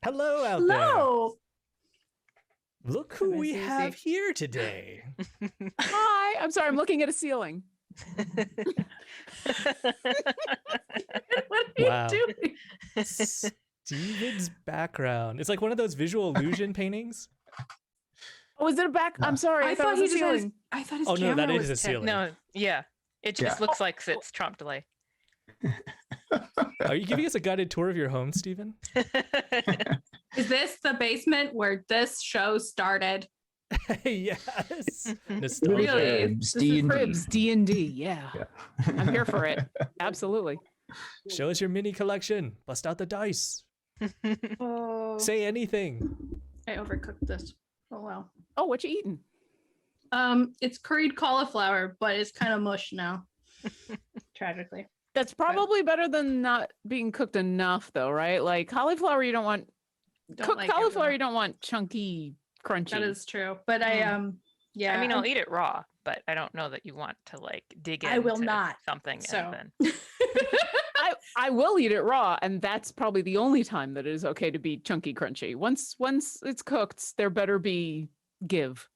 Hello out there. Hello. Look who we have here today. Hi. I'm sorry. I'm looking at a ceiling. What are you doing? Steven's background. It's like one of those visual illusion paintings. Oh, is it a back? I'm sorry. I thought it was a ceiling. I thought his Oh, no, camera that was is a ceiling. No, yeah. It just looks like it's Trump delay. Are you giving us a guided tour of your home, Steven? Is this the basement where this show started? Yes. Nostalgia. Really? This is Cribs D&D. Yeah. I'm here for it. Absolutely. Show us your mini collection. Bust out the dice. Oh, Say anything. I overcooked this. Oh wow. Oh, what you eating? It's curried cauliflower, but it's kind of mush now. Tragically. That's probably better than not being cooked enough, though, right? Like cauliflower, you don't want cooked like it cauliflower. raw. You don't want chunky, crunchy. That is true. But yeah. I mean, I'll eat it raw, but I don't know that you want to like dig into I will not. something. So. And then... I will eat it raw, and that's probably the only time that it is okay to be chunky, crunchy. Once it's cooked, there better be give.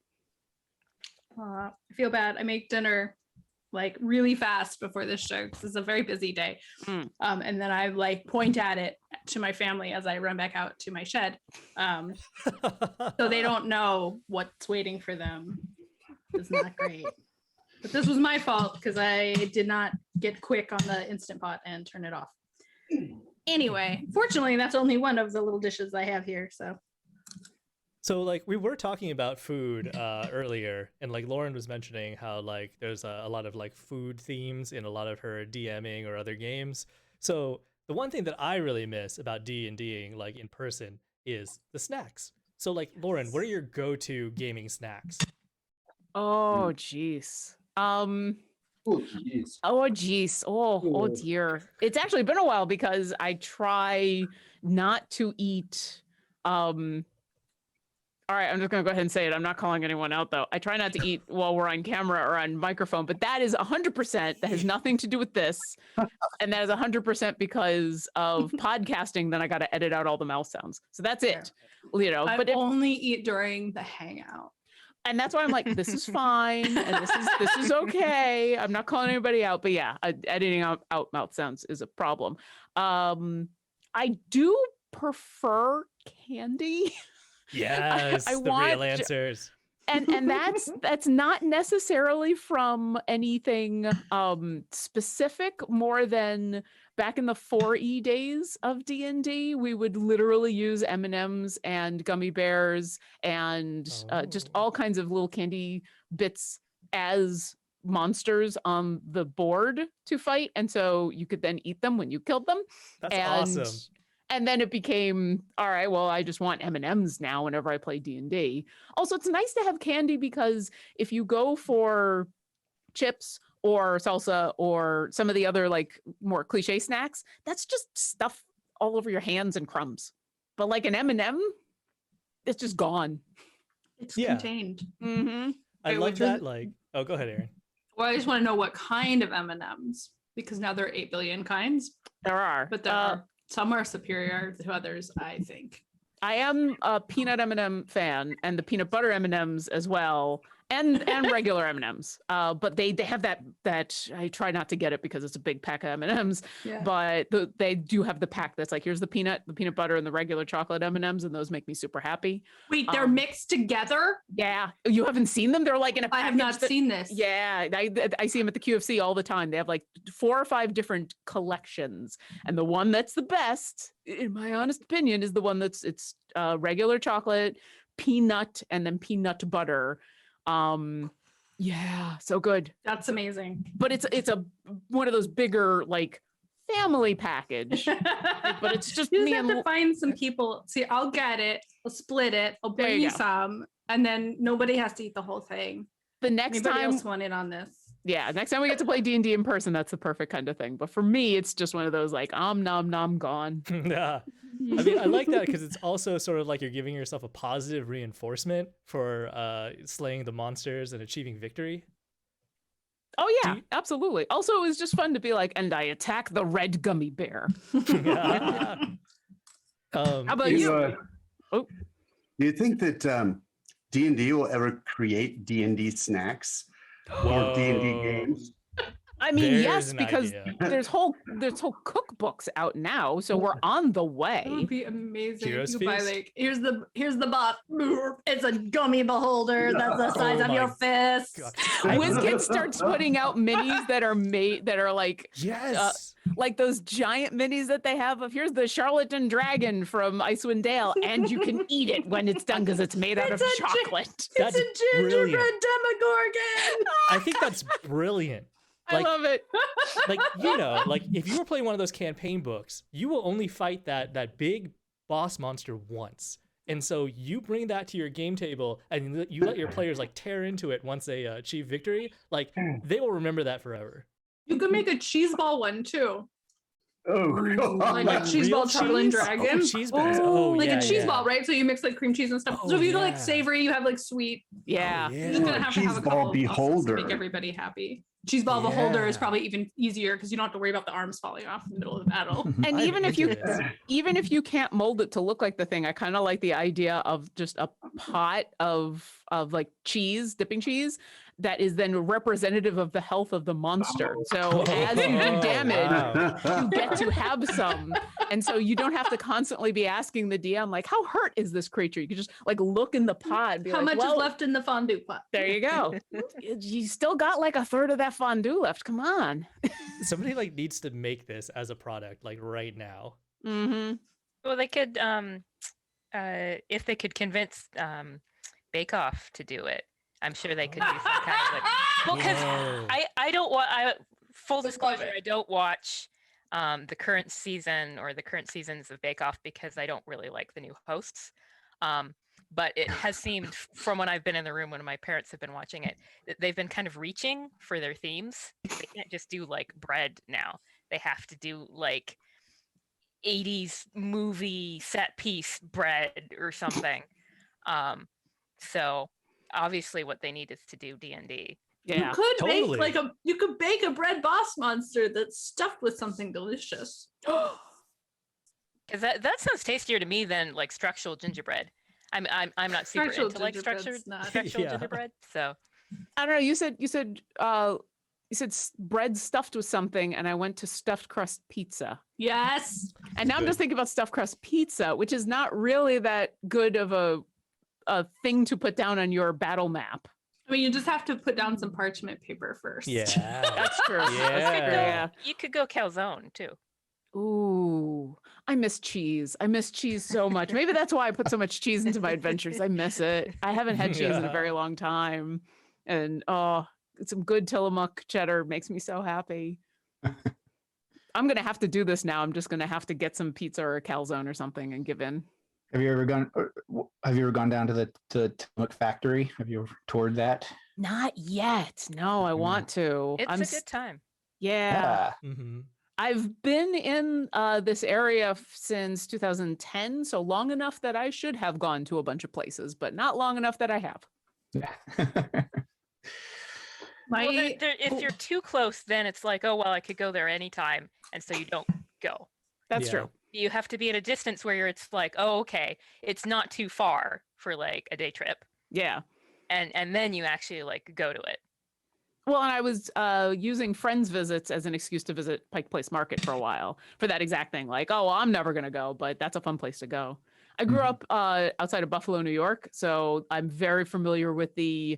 I feel bad. I make dinner like really fast before this show because it's a very busy day. And then I like point at it to my family as I run back out to my shed. So they don't know what's waiting for them. It's not great. But this was my fault because I did not get quick on the Instant Pot and turn it off. Anyway, fortunately, that's only one of the little dishes I have here. So like we were talking about food earlier, and like Lauren was mentioning how like there's a lot of like food themes in a lot of her DMing or other games. So the one thing that I really miss about D&Ding like in person is the snacks. So like Lauren, what are your go-to gaming snacks? Oh, jeez. Oh, jeez. Oh, geez. Oh, dear. It's actually been a while because I try not to eat. All right, I'm just going to go ahead and say it. I'm not calling anyone out, though. I try not to eat while we're on camera or on microphone, but that is 100%. That has nothing to do with this. And that is 100% because of podcasting. Then I got to edit out all the mouth sounds. So that's it. You know, I but only eat during the hangout. and that's why I'm like, this is fine, and this is okay. I'm not calling anybody out, but yeah, editing out mouth sounds is a problem. I do prefer candy. Yes, I the want real answers. And that's not necessarily from anything specific, more than back in the 4E days of D&D, we would literally use M&Ms and gummy bears and just all kinds of little candy bits as monsters on the board to fight, and so you could then eat them when you killed them. That's awesome. And then it became, all right, well, I just want M&Ms now whenever I play D&D. Also, it's nice to have candy because if you go for chips or salsa or some of the other like more cliche snacks, that's just stuff all over your hands and crumbs. But like an M&M, it's just gone. It's contained. Mm-hmm. I like that. Like, oh, go ahead, Aaron. Well, I just want to know what kind of M&Ms, because now there are 8 billion kinds. There are. But there are. Some are superior to others, I think. I am a peanut M&M fan, and the peanut butter M&Ms as well, and regular M&Ms. But they have that I try not to get it because it's a big pack of M&Ms. Yeah. But they do have the pack that's like, here's the peanut butter, and the regular chocolate M&Ms, and those make me super happy. Wait, they're mixed together? Yeah, you haven't seen them? They're like in a package. I have not seen this. Yeah, I see them at the QFC all the time. They have like 4 or 5 different collections, and the one that's the best, in my honest opinion, is the one that's regular chocolate, peanut, and then peanut butter. Yeah, so good. That's amazing. But it's a one of those bigger like family package. But it's just you me have to find some people. See, I'll get it. I'll split it. I'll bring you some, and then nobody has to eat the whole thing. The next Anybody time else want in on this? Yeah, next time we get to play D&D in person, that's the perfect kind of thing. But for me, it's just one of those like, nom gone. Yeah. I mean, I like that because it's also sort of like you're giving yourself a positive reinforcement for slaying the monsters and achieving victory. Oh yeah, absolutely. Also, it was just fun to be like, and I attack the red gummy bear. How about You, you? do you think that D&D will ever create D&D snacks or D&D Whoa. games? I mean, There's yes, an because idea. there's whole cookbooks out now, so we're on the That way. would be amazing. Heroes You could buy Feast? like here's the box. It's a gummy beholder that's the size Oh of my your fist. God. WizKid starts putting out minis that are like Yes. like those giant minis that they have of here's the Charlatan Dragon from Icewind Dale, and you can eat it when it's done because it's made out of It's a gi- chocolate. That's It's a gingerbread brilliant. demogorgon. I think that's brilliant. I Like, love it. like you know, like if you were playing one of those campaign books, you will only fight that big boss monster once. And so you bring that to your game table and you let your players like tear into it once they achieve victory. Like they will remember that forever. You could make a cheese ball one too. Oh, Like God. a cheese real ball chocolate cheese? dragon. Oh, cheese balls. Oh, Like yeah, a cheese yeah. ball, right? So you mix like cream cheese and stuff. Oh, So if you do like yeah. savory, you have like sweet. Yeah. Oh, You're just gonna yeah. have to have Cheese a ball couple beholder to beholder. make everybody happy. Cheese ball beholder is Yeah. probably even easier because you don't have to worry about the arms falling off in the middle of the battle. And I'm even if into you this. even if you can't mold it to look like the thing, I kind of like the idea of just a pot of like cheese, dipping cheese, that is then representative of the health of the monster. So as you do Oh, damage, wow. you get to have some, and so you don't have to constantly be asking the DM like, how hurt is this creature? You can just like look in the pot and be How like, much well, is left in the fondue pot? there you go. You still got like a third of that fondue left. Come on. Somebody like needs to make this as a product like right now. Mm-hmm. Well, they could, if they could convince Bake Off to do it, I'm sure they could do some kind of like. Well, because Whoa. I don't want. Full Love disclosure, it. I don't watch the current season or the current seasons of Bake Off because I don't really like the new hosts. But it has seemed from when I've been in the room when my parents have been watching it, that they've been kind of reaching for their themes. They can't just do like bread now. They have to do like 80s movie set piece bread or something. So obviously what they need is to do D&D. Yeah. You could totally. make like you could bake a bread boss monster that's stuffed with something delicious. Because that sounds tastier to me than like structural gingerbread. I'm not super Structural into like gingerbread's not- structural Yeah. gingerbread. So I don't know. You said bread stuffed with something, and I went to stuffed crust pizza. Yes. And now I'm just thinking about stuffed crust pizza, which is not really that good of a thing to put down on your battle map. I mean, you just have to put down some parchment paper first. Yeah. That's true. That's Yeah. true, yeah. you could go calzone too. Ooh, I miss cheese. I miss cheese so much. Maybe that's why I put so much cheese into my adventures. I miss it. I haven't had cheese in a Yeah. very long time. And some good Tillamook cheddar makes me so happy. I'm going to have to do this now. I'm just going to have to get some pizza or a calzone or something and give in. Have you ever gone down to the Tillamook factory? Have you ever toured that? Not yet. No, I want to. It's a good time. Yeah. Mm-hmm. I've been in this area since 2010, so long enough that I should have gone to a bunch of places, but not long enough that I have. Yeah. My Well, if you're too close, then it's like, oh well, I could go there anytime, and so you don't go. That's Yeah. true. You have to be at a distance where it's like, oh okay, it's not too far for like a day trip, Yeah. and then you actually like go to it. Well, and I was using friends' visits as an excuse to visit Pike Place Market for a while for that exact thing. Like, oh, well, I'm never going to go, but that's a fun place to go. I grew up outside of Buffalo, New York, so I'm very familiar with the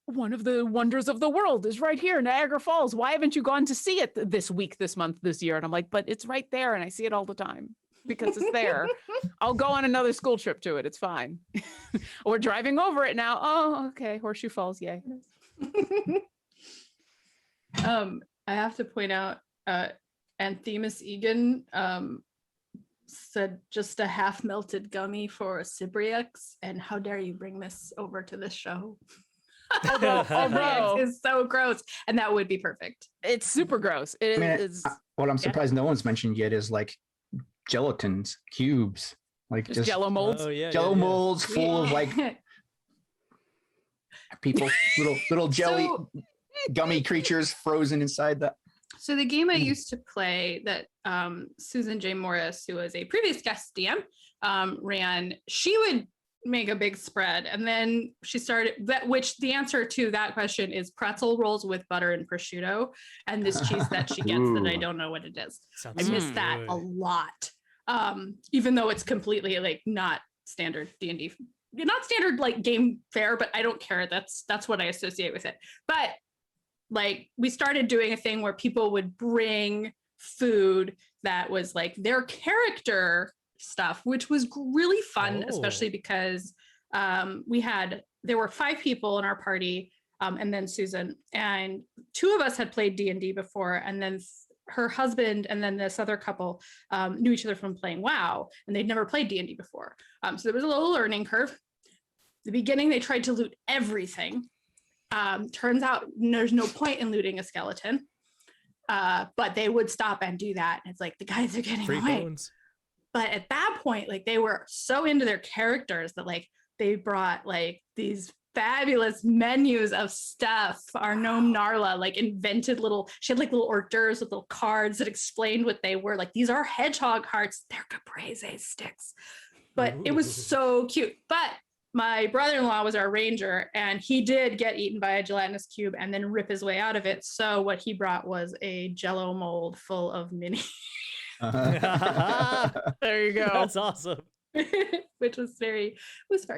one of the wonders of the world is right here, Niagara Falls. Why haven't you gone to see it this week, this month, this year? And I'm like, but it's right there, and I see it all the time because it's there. I'll go on another school trip to it. It's fine. We're driving over it now. Oh, okay. Horseshoe Falls. Yay. I have to point out, Anthemus Egan said just a half melted gummy for Cybriox, and how dare you bring this over to this show? Although It's so gross, and that would be perfect. it's super gross. It I mean, is what I'm Yeah. surprised no one's mentioned yet is like gelatins, cubes, like just Jello molds. Oh yeah. Jello yeah, yeah. molds full of like people, little jelly So- gummy creatures frozen inside that. So the game I used to play that Susan J. Morris, who was a previous guest DM, ran, she would make a big spread, and then she started that, which the answer to that question is pretzel rolls with butter and prosciutto, and this cheese that she gets that I don't know what it is. Sounds I so miss that a good. lot, even though it's completely like not standard D&D, not standard like game fare, but I don't care. That's what I associate with it. But like we started doing a thing where people would bring food that was like their character stuff, which was really fun, especially because there were 5 people in our party, and then Susan, and 2 of us had played D&D before, and then her husband and then this other couple knew each other from playing WoW, and they'd never played D&D before. So there was a little learning curve. The beginning, they tried to loot everything. Turns out there's no point in looting a skeleton, but they would stop and do that. And it's like the guys are getting Free away. bones. But at that point, like they were so into their characters that like they brought like these fabulous menus of stuff. Our gnome Narla like invented she had like little hors d'oeuvres with little cards that explained what they were. Like, these are hedgehog hearts. They're caprese sticks. But it was so cute. But my brother-in-law was our ranger, and he did get eaten by a gelatinous cube and then rip his way out of it. So what he brought was a Jello mold full of mini. There you go. That's awesome. Which was very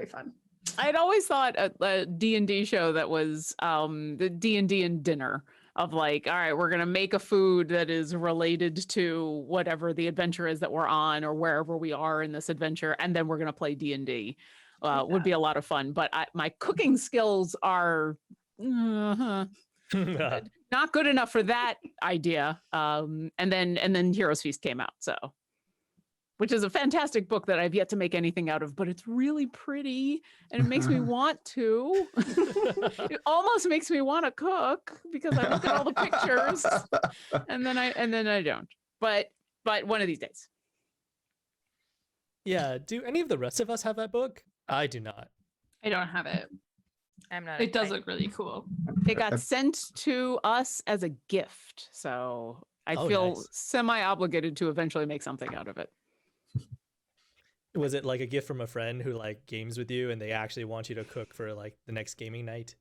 fun. I'd always thought a D&D show that was the D&D and dinner, of like, all right, we're going to make a food that is related to whatever the adventure is that we're on or wherever we are in this adventure, and then we're going to play D&D. Would be a lot of fun. But my cooking skills are not good enough for that idea. And then Heroes Feast came out, so, which is a fantastic book that I've yet to make anything out of, but it's really pretty and it makes me want to. It almost makes me want to cook because I look at all the pictures and then I don't. But one of these days. Yeah. Do any of the rest of us have that book? I do not. I don't have it. I'm not. It does look really cool. It got sent to us as a gift, so I feel nice. semi-obligated to eventually make something out of it. Was it like a gift from a friend who like games with you and they actually want you to cook for like the next gaming night?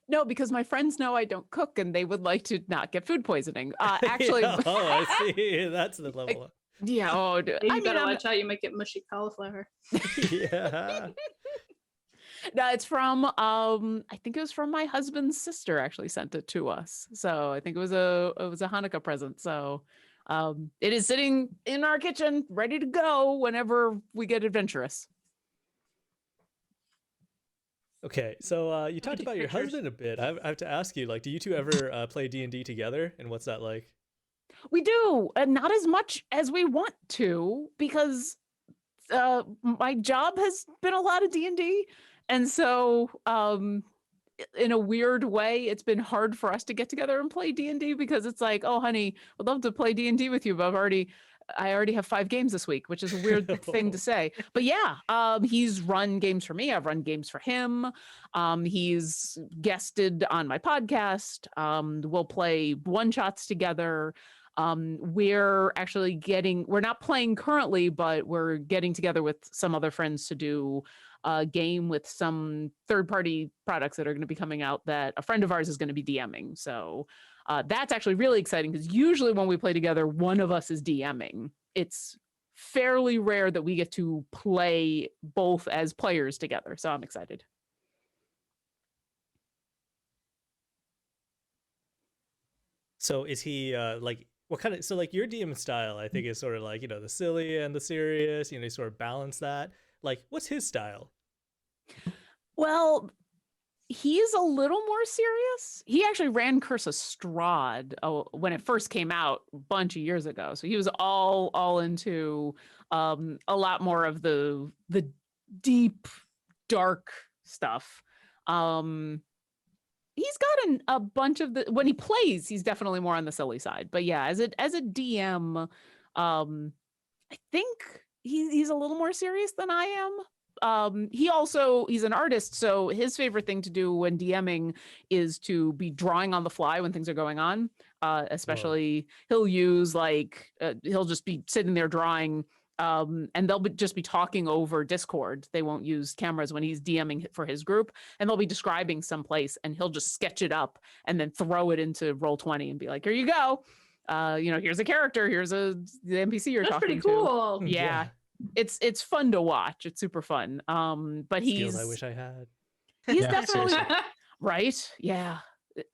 No, because my friends know I don't cook and they would like to not get food poisoning. Actually, Yeah, I see. That's the level. yeah. Oh, You better watch out. You might get mushy cauliflower. Yeah. No, it's from I think it was from my husband's sister actually sent it to us. So I think it was a Hanukkah present. So it is sitting in our kitchen ready to go whenever we get adventurous. Okay, so you talked take about your pictures. husband a bit. I have to ask you, like, do you two ever play D&D together, and what's that like? We do, and not as much as we want to, because my job has been a lot of D&D, and so in a weird way, it's been hard for us to get together and play D&D because it's like, oh, honey, I'd love to play D&D with you, but I already have 5 games this week, which is a weird thing to say. But yeah, he's run games for me. I've run games for him. He's guested on my podcast. We'll play one-shots together. We're not playing currently, but we're getting together with some other friends to do a game with some third-party products that are going to be coming out that a friend of ours is going to be DMing. So that's actually really exciting because usually when we play together, one of us is DMing. It's fairly rare that we get to play both as players together. So I'm excited. So is he like what kind of, so like your DM style I think is sort of like, you know, the silly and the serious, you know, you sort of balance that. Like, what's his style? Well, he's a little more serious. He actually ran Curse of Strahd when it first came out a bunch of years ago. So he was all into a lot more of the deep, dark stuff. He's got a bunch of when he plays, he's definitely more on the silly side. But yeah, as a DM, I think he's a little more serious than I am. He's an artist, so his favorite thing to do when DMing is to be drawing on the fly when things are going on. Especially he'll use like he'll just be sitting there drawing. And they'll just be talking over Discord. They won't use cameras when he's DMing for his group, and they'll be describing someplace, and he'll just sketch it up and then throw it into Roll20 and be like, "Here you go. Here's a character. Here's the NPC you're That's talking pretty cool. to." Yeah, it's fun to watch. It's super fun. But Skills I wish I had. he's Yeah, definitely seriously. right. Yeah.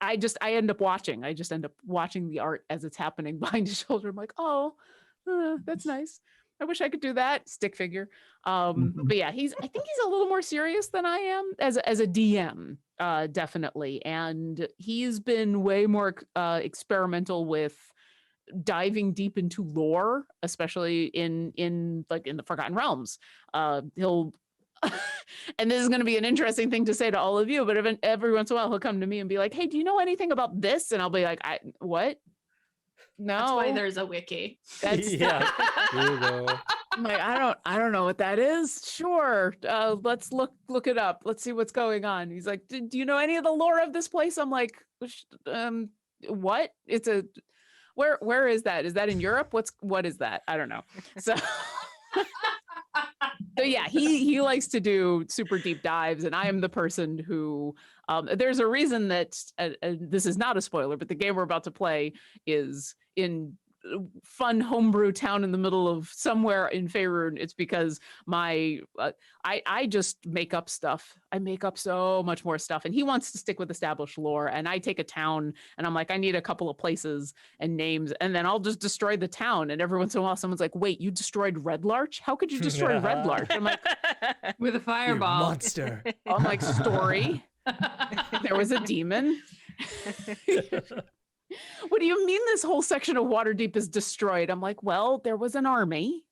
I end up watching. I just end up watching the art as it's happening behind his shoulder. I'm like, oh, that's nice. I wish I could do that stick figure. But yeah, I think he's a little more serious than I am as a DM, definitely. And he's been way more experimental with diving deep into lore, especially in the Forgotten Realms. He'll and this is going to be an interesting thing to say to all of you, but every once in a while he'll come to me and be like, "Hey, do you know anything about this?" And I'll be like, "What? No." That's why there's a wiki. That's Yeah. Google. I'm like, I don't know what that is. Sure. Let's look it up. Let's see what's going on. He's like, do you know any of the lore of this place? I'm like, what? It's where is that? Is that in Europe? What is that? I don't know. So so yeah, he likes to do super deep dives, and I am the person who there's a reason that this is not a spoiler, but the game we're about to play is in fun homebrew town in the middle of somewhere in Faerun. It's because I just make up stuff. I make up so much more stuff, and he wants to stick with established lore. And I take a town, and I'm like, I need a couple of places and names, and then I'll just destroy the town. And every once in a while, someone's like, "Wait, you destroyed Red Larch? How could you destroy Red Larch?" I'm like, With a You fireball. monster. I'm like, story. There was a demon. What do you mean this whole section of Waterdeep is destroyed? I'm like, well, there was an army.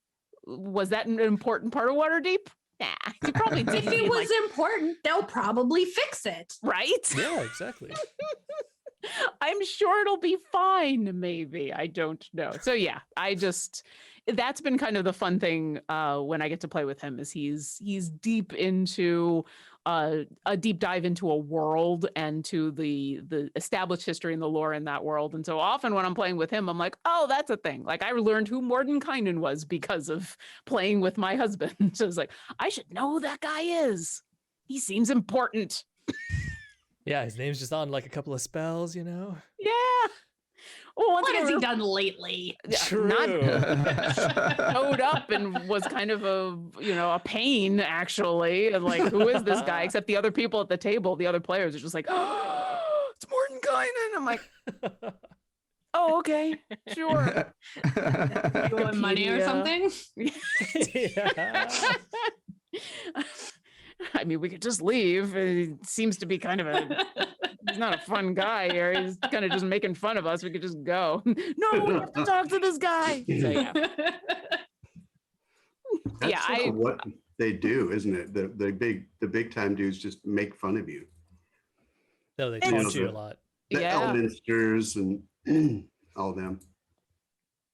Was that an important part of Waterdeep? Nah, you probably If didn't. it mean, was important, they'll probably fix it. right? Yeah, exactly. I'm sure it'll be fine, maybe. I don't know. So yeah, that's been kind of the fun thing when I get to play with him is he's deep into a deep dive into a world and to the established history and the lore in that world. And so often when I'm playing with him, I'm like, oh, that's a thing. Like I learned who Morton was because of playing with my husband. So it's like, I should know who that guy is. He seems important. Yeah, his name's just on like a couple of spells, you know? Yeah. Well, once What again, has he done lately? True. Not showed up and was kind of a pain actually. And like, who is this guy? Except the other people at the table, the other players are just like, oh, it's Morton Kynan. I'm like, oh, okay, sure. You want money or Wikipedia. something? Yeah. I mean, we could just leave. He seems to be kind of he's not a fun guy here. He's kind of just making fun of us. We could just go. No, we have to talk to this guy. So, yeah. That's Yeah, sort of what they do, isn't it? The big time dudes just make fun of you. No, they It's- taunt you a lot. The Yeah. Elminsters and all them.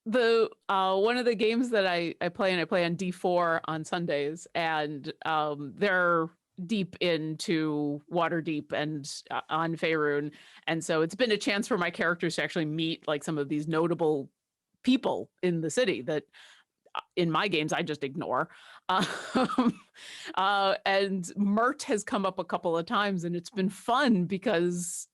The one of the games that I play on D4 on Sundays, and they're deep into Waterdeep and on Faerun, and so it's been a chance for my characters to actually meet like some of these notable people in the city that in my games I just ignore. And Mert has come up a couple of times, and it's been fun because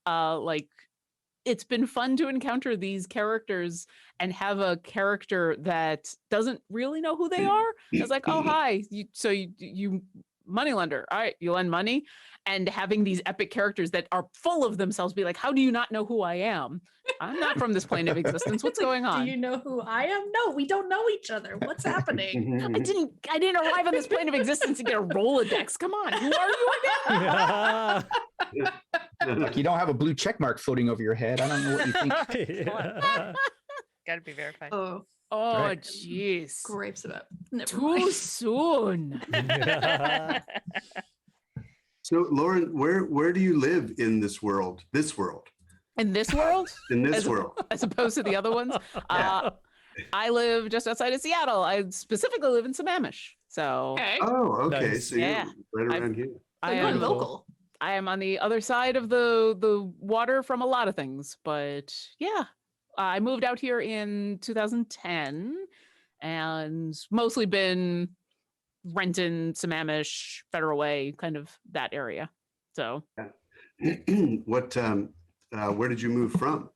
it's been fun to encounter these characters and have a character that doesn't really know who they are. It's like, oh, hi, you Moneylender. All right, you lend money. And having these epic characters that are full of themselves be like, how do you not know who I am? I'm not from this plane of existence. What's It's like, going on? Do you know who I am? No, we don't know each other. What's happening? I didn't arrive on this plane of existence to get a Rolodex. Come on, who are you again? Yeah. Like you don't have a blue check mark floating over your head. I don't know what you think. Yeah. Got to be verified. Oh, Oh, Right. jeez. grapes about. Never Too mind. soon. So, Lauren, where do you live in this world? This world, In this world, in this As a- world. as opposed to the other ones, Yeah. I live just outside of Seattle. I specifically live in Sammamish. So Okay. Oh, okay. Nice. So you're Yeah. right I've- around here. I You're am Cool. local. I am on the other side of the water from a lot of things. But yeah, I moved out here in 2010 and mostly been Renton, Sammamish, Federal Way, kind of that area. So What? Where did you move from?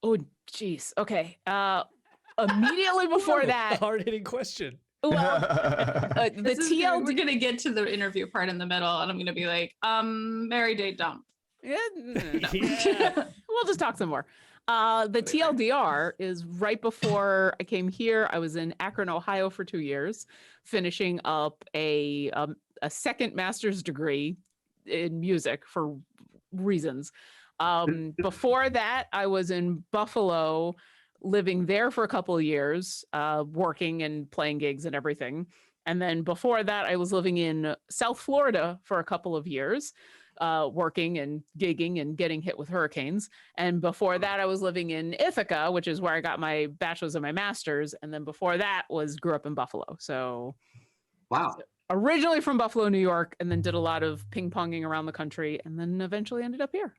oh geez. Okay. Immediately before that, Hard-hitting question. well, the We're TLD. gonna get to the interview part in the middle, and I'm gonna be like, marry, date, dump. Yeah, no. Yeah. We'll just talk some more. The TLDR is right before I came here. I was in Akron, Ohio for 2 years, finishing up a second master's degree in music for reasons. Before that, I was in Buffalo, living there for a couple of years, working and playing gigs and everything. And then before that, I was living in South Florida for a couple of years, working and gigging and getting hit with hurricanes. And before that, I was living in Ithaca, which is where I got my bachelor's and my master's. And then before that grew up in Buffalo. So Wow. originally from Buffalo, New York, and then did a lot of ping ponging around the country, and then eventually ended up here.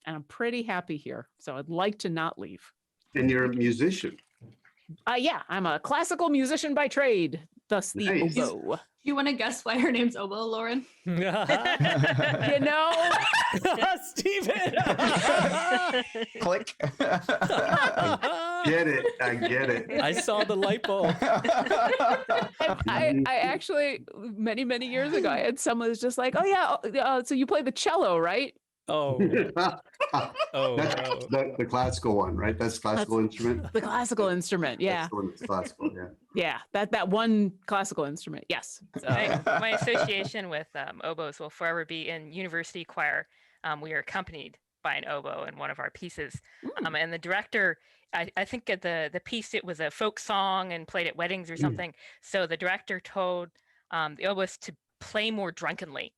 And I'm pretty happy here. So I'd like to not leave. And you're a musician. Yeah, I'm a classical musician by trade, thus the Nice. oboe. Do you want to guess why her name's Oboe, Lauren? You know, Steven! Click. Get it. I get it. I saw the light bulb. I actually, many, many years ago, I had someone who's just like, oh yeah, so you play the cello, right? Oh, oh, That's oh. the classical one, right? That's classical instrument. The classical instrument, yeah. That's the one that's classical, yeah. Yeah, that one classical instrument, yes. So, My association with oboes will forever be in university choir. We are accompanied by an oboe in one of our pieces. And the director, I think at the piece, it was a folk song and played at weddings or something. So the director told the oboist to play more drunkenly.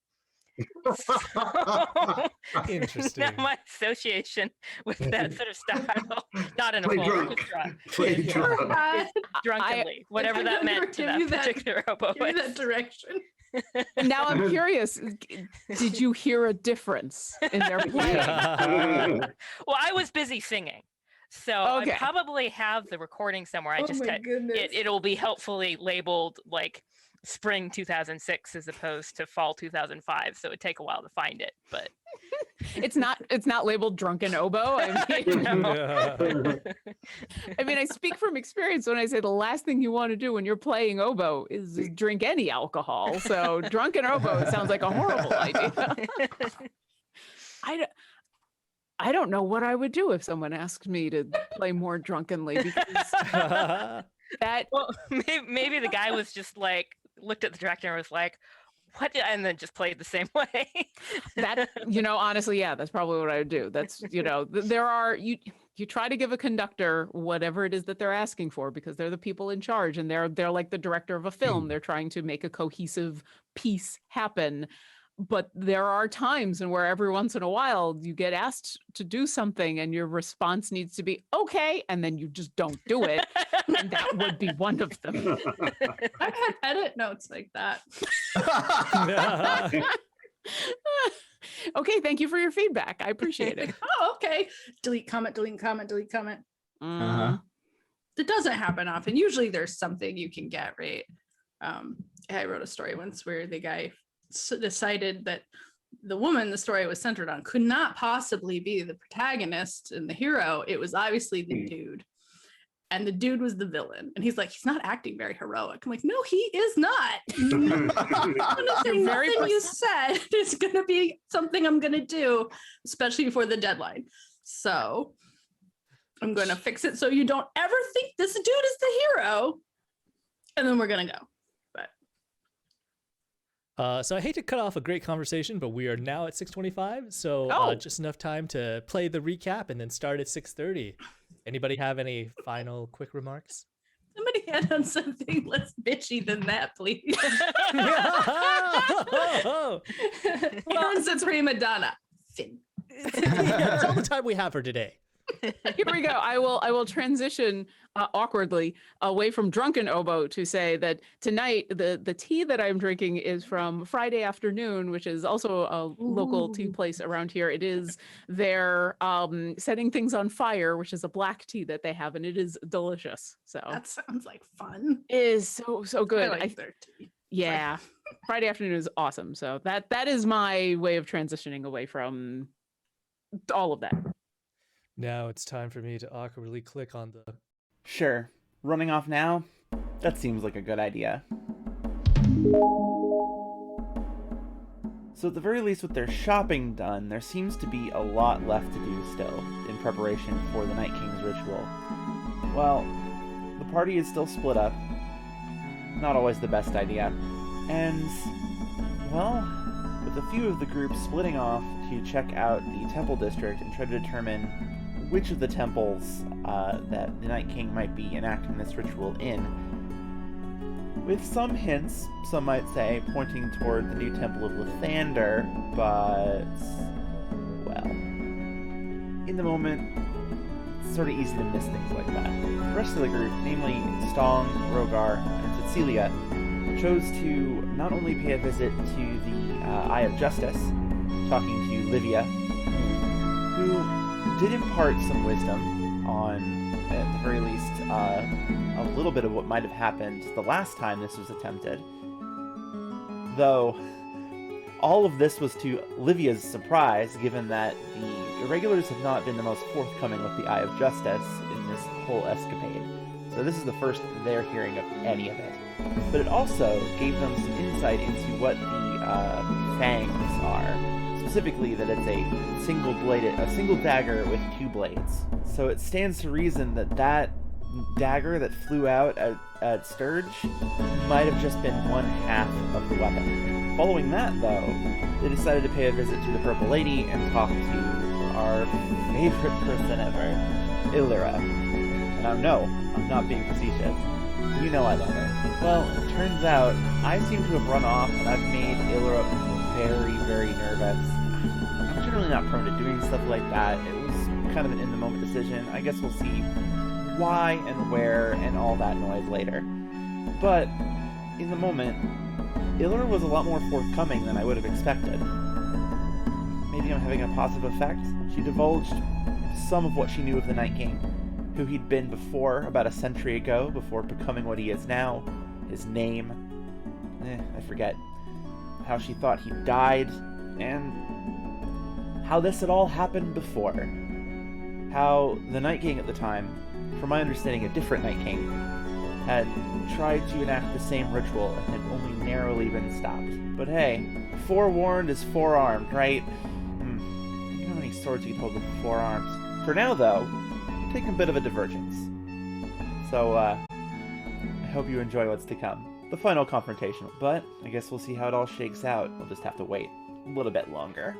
Interesting. Now my association with that sort of style, not in a Play full drunk. orchestra, Play drunk. Uh, drunkenly, whatever that I'm meant to gonna that give you that- particular oboe. give me that direction. now I'm curious, did you hear a difference in their playing? Well, I was busy singing, so Okay. I probably have the recording somewhere. I Oh just my goodness. it'll be helpfully labeled like spring 2006 as opposed to fall 2005, so it'd take a while to find it, but It's not labeled drunken oboe. I mean, I speak from experience when I say the last thing you want to do when you're playing oboe is drink any alcohol. So drunken oboe sounds like a horrible idea. I don't know what I would do if someone asked me to play more drunkenly, because that well, maybe the guy was just like looked at the director and was like, what, and then just played the same way. that honestly, yeah, that's probably what I would do. That's there are you try to give a conductor whatever it is that they're asking for, because they're the people in charge, and they're like the director of a film. They're trying to make a cohesive piece happen. But there are times and where every once in a while you get asked to do something and your response needs to be okay, and then you just don't do it. And that would be one of them. I've had edit notes like that. Okay, thank you for your feedback. I appreciate it. Oh, okay. Delete comment, delete comment, delete comment. Uh-huh. It doesn't happen often. Usually there's something you can get, right? I wrote a story once where the guy decided that the woman the story was centered on could not possibly be the protagonist and the hero. It was obviously the dude. And the dude was the villain. And he's like, he's not acting very heroic. I'm like, no, he is not. I'm gonna say Very nothing you said is going to be something I'm going to do, especially before the deadline. So I'm going to fix it so you don't ever think this dude is the hero. And then we're going to go. So I hate to cut off a great conversation, but we are now at 6:25, so just enough time to play the recap and then start at 6:30. Anybody have any final quick remarks? Somebody had on something less bitchy than that, please. Lauren's a prima donna. Finn. That's all the time we have for today. Here we go. I will transition awkwardly away from drunken oboe to say that tonight the tea that I'm drinking is from Friday Afternoon, which is also a local tea place around here. It is their setting things on fire, which is a black tea that they have, and it is delicious. So That sounds like fun. it is so good. I like their tea. Yeah, Friday Afternoon is awesome. So that is my way of transitioning away from all of that. Now it's time for me to awkwardly click on the. Sure. Running off now? That seems like a good idea. So at the very least, with their shopping done, there seems to be a lot left to do still, in preparation for the Night King's ritual. Well, the party is still split up. Not always the best idea. And, well, with a few of the groups splitting off to check out the temple district and try to determine which of the temples that the Night King might be enacting this ritual in. With some hints, some might say, pointing toward the new temple of Lathander, but, well, in the moment, it's sort of easy to miss things like that. The rest of the group, namely Stong, Rogar, and Cecilia, chose to not only pay a visit to the Eye of Justice, talking to Livia, who did impart some wisdom on, at the very least, a little bit of what might have happened the last time this was attempted. Though, all of this was to Livia's surprise, given that the irregulars have not been the most forthcoming with the Eye of Justice in this whole escapade. So this is the first they're hearing of any of it. But it also gave them some insight into what the fangs are. Specifically, that it's a single dagger with two blades. So it stands to reason that that dagger that flew out at Sturge might have just been one half of the weapon. Following that, though, they decided to pay a visit to the Purple Lady and talk to our favorite person ever, Illyra. And no, I'm not being facetious. You know I love her. Well, it turns out I seem to have run off and I've made Illyra very, very nervous. I'm generally not prone to doing stuff like that. It was kind of an in-the-moment decision. I guess we'll see why and where and all that noise later. But, in the moment, Illyra was a lot more forthcoming than I would have expected. Maybe I'm having a positive effect? She divulged some of what she knew of the Night King, who he'd been before, about a century ago, before becoming what he is now, his name, I forget, how she thought he died, and how this had all happened before. How the Night King at the time, from my understanding a different Night King, had tried to enact the same ritual and had only narrowly been stopped. But hey, forewarned is forearmed, right? You know how many swords you can hold with 4 arms. For now, though, we're taking a bit of a divergence. So, I hope you enjoy what's to come. The final confrontation. But I guess we'll see how it all shakes out. We'll just have to wait a little bit longer.